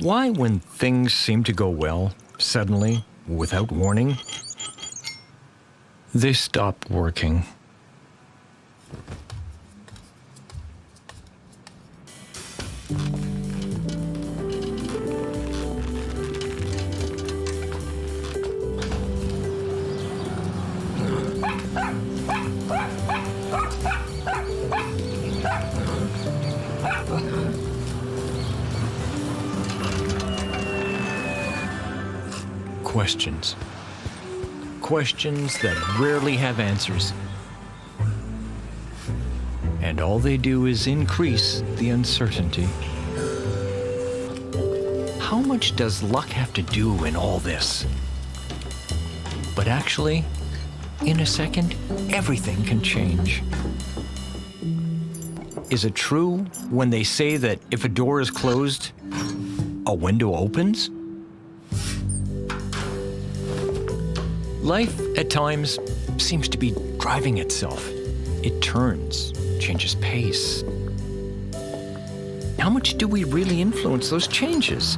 Why, when things seem to go well, suddenly, without warning, they stop working? Questions. Questions that rarely have answers. And all they do is increase the uncertainty. How much does luck have to do in all this? But actually, in a second, everything can change. Is it true when they say that if a door is closed, a window opens? Life, at times, seems to be driving itself. It turns, changes pace. How much do we really influence those changes?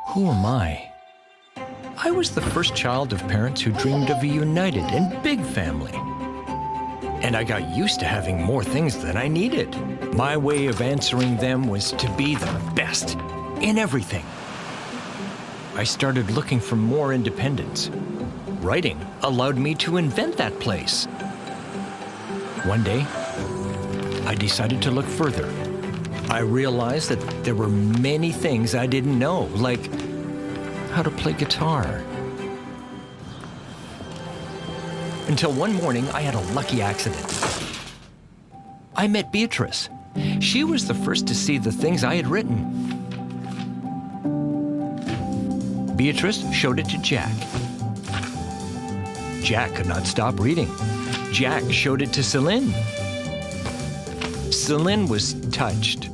Who am I? I was the first child of parents who dreamed of a united and big family. And I got used to having more things than I needed. My way of answering them was to be the best in everything. I started looking for more independence. Writing allowed me to invent that place. One day, I decided to look further. I realized that there were many things I didn't know, like how to play guitar. Until one morning, I had a lucky accident. I met Beatrice. She was the first to see the things I had written. Beatrice showed it to Jack. Jack could not stop reading. Jack showed it to Celine. Celine was touched.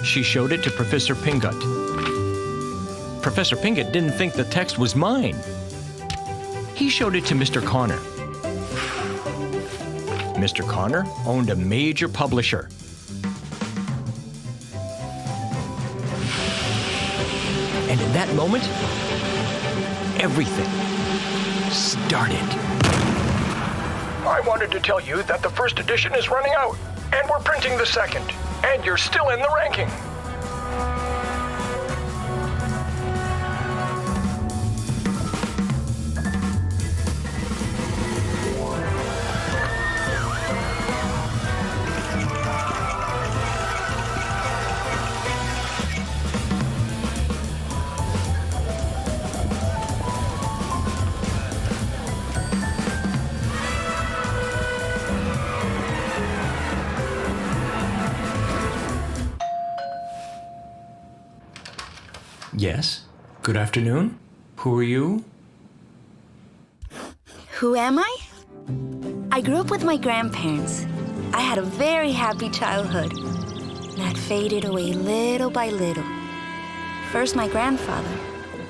She showed it to Professor Pingot. Professor Pingot didn't think the text was mine. He showed it to Mr. Connor. Mr. Connor owned a major publisher. And in that moment, everything started. I wanted to tell you that the first edition is running out, and we're printing the second, and you're still in the ranking. Yes? Good afternoon? Who are you? Who am I? I grew up with my grandparents. I had a very happy childhood that faded away little by little. First my grandfather,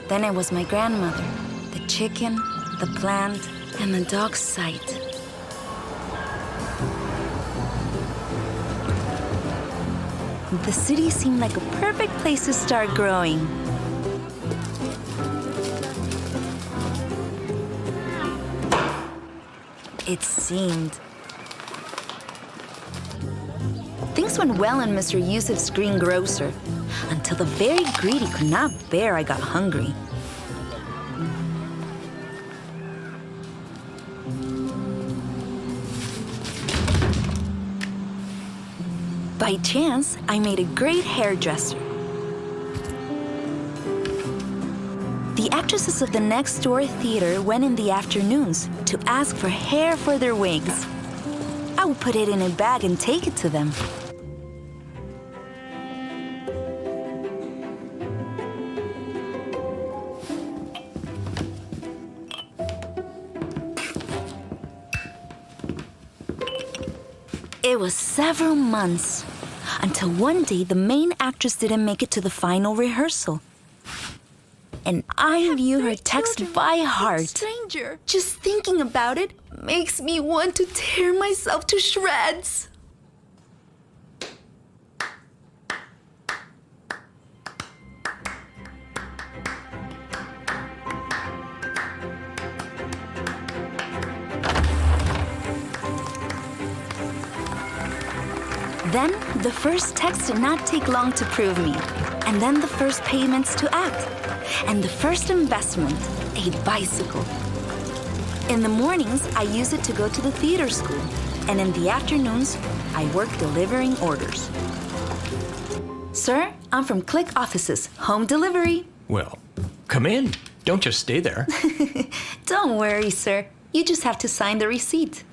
then it was my grandmother, the chicken, the plant, and the dog's sight. The city seemed like a perfect place to start growing. It seemed. Things went well in Mr. Yusuf's greengrocer, until the very greedy could not bear I got hungry. By chance, I made a great hairdresser. The actresses of the next door theater went in the afternoons to ask for hair for their wigs. I would put it in a bag and take it to them. It was several months until one day the main actress didn't make it to the final rehearsal. And I knew her text by heart. Stranger. Just thinking about it makes me want to tear myself to shreds. Then, the first text did not take long to prove me. And then the first payments to act. And the first investment, a bicycle. In the mornings, I use it to go to the theater school. And in the afternoons, I work delivering orders. Sir, I'm from Click Offices, home delivery. Well, come in. Don't just stay there. Don't worry, sir. You just have to sign the receipt.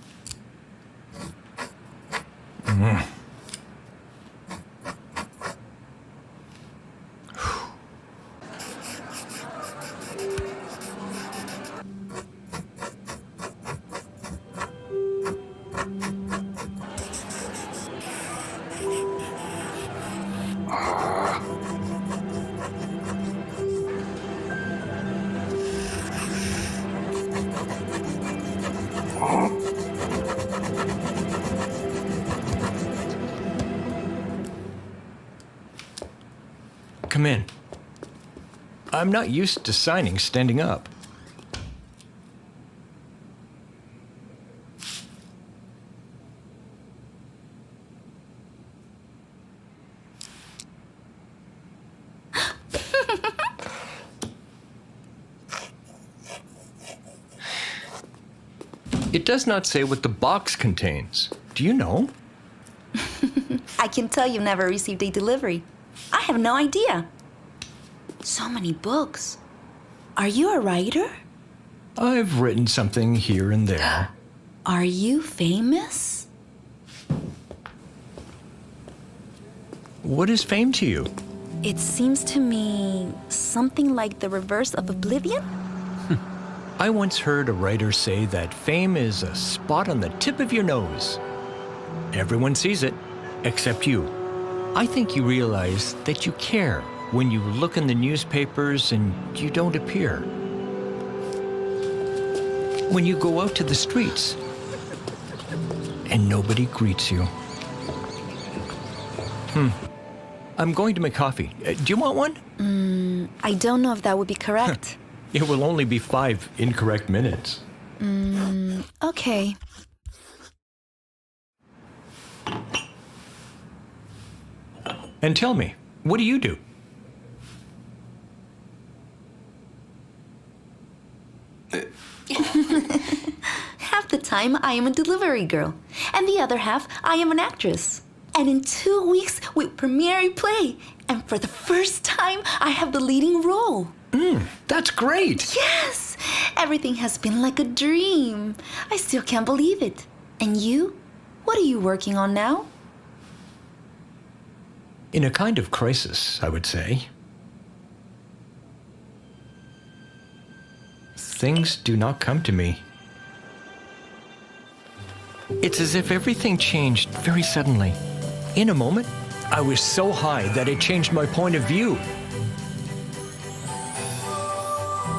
Come in. I'm not used to signing standing up. It does not say what the box contains. Do you know? I can tell you've never received a delivery. I have no idea. So many books. Are you a writer? I've written something here and there. Are you famous? What is fame to you? It seems to me something like the reverse of oblivion. I once heard a writer say that fame is a spot on the tip of your nose. Everyone sees it, except you. I think you realize that you care when you look in the newspapers and you don't appear. When you go out to the streets and nobody greets you. I'm going to make coffee. Do you want one? I don't know if that would be correct. It will only be 5 incorrect minutes. Okay. And tell me, what do you do? Half the time, I am a delivery girl. And the other half, I am an actress. And in 2 weeks, we premiere a play. And for the first time, I have the leading role. That's great! Yes! Everything has been like a dream. I still can't believe it. And you? What are you working on now? In a kind of crisis, I would say. Things do not come to me. It's as if everything changed very suddenly. In a moment, I was so high that it changed my point of view.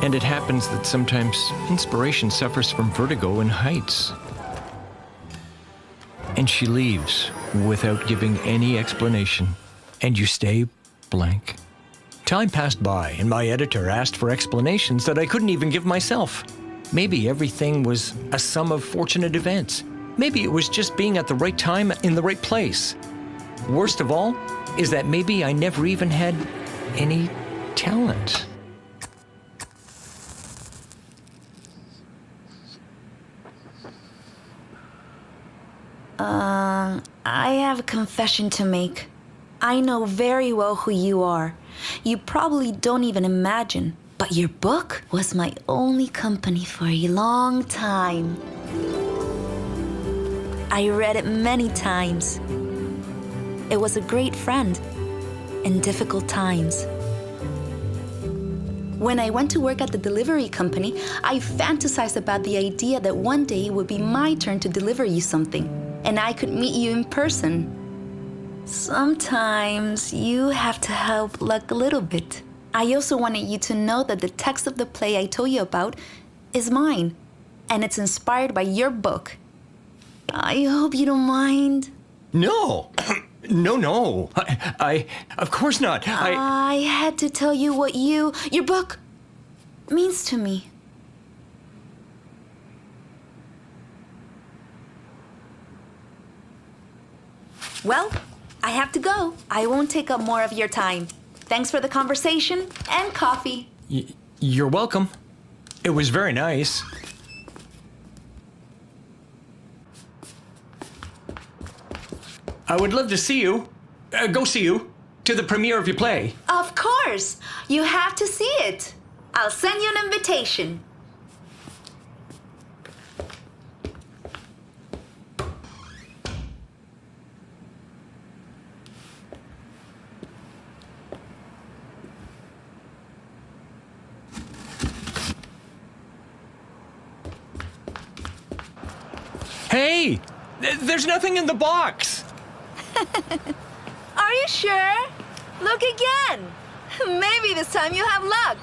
And it happens that sometimes inspiration suffers from vertigo in heights. And she leaves without giving any explanation. And you stay blank. Time passed by, and my editor asked for explanations that I couldn't even give myself. Maybe everything was a sum of fortunate events. Maybe it was just being at the right time in the right place. Worst of all is that maybe I never even had any talent. I have a confession to make. I know very well who you are. You probably don't even imagine, but your book was my only company for a long time. I read it many times. It was a great friend in difficult times. When I went to work at the delivery company, I fantasized about the idea that one day it would be my turn to deliver you something, and I could meet you in person. Sometimes you have to help luck a little bit. I also wanted you to know that the text of the play I told you about is mine. and it's inspired by your book. I hope you don't mind. No. No. I of course not. I had to tell you what your book means to me. Well, I have to go. I won't take up more of your time. Thanks for the conversation and coffee. You're welcome. It was very nice. I would love to see you. Go see you. To the premiere of your play. Of course. You have to see it. I'll send you an invitation. Hey! There's nothing in the box! Are you sure? Look again. Maybe this time you have luck.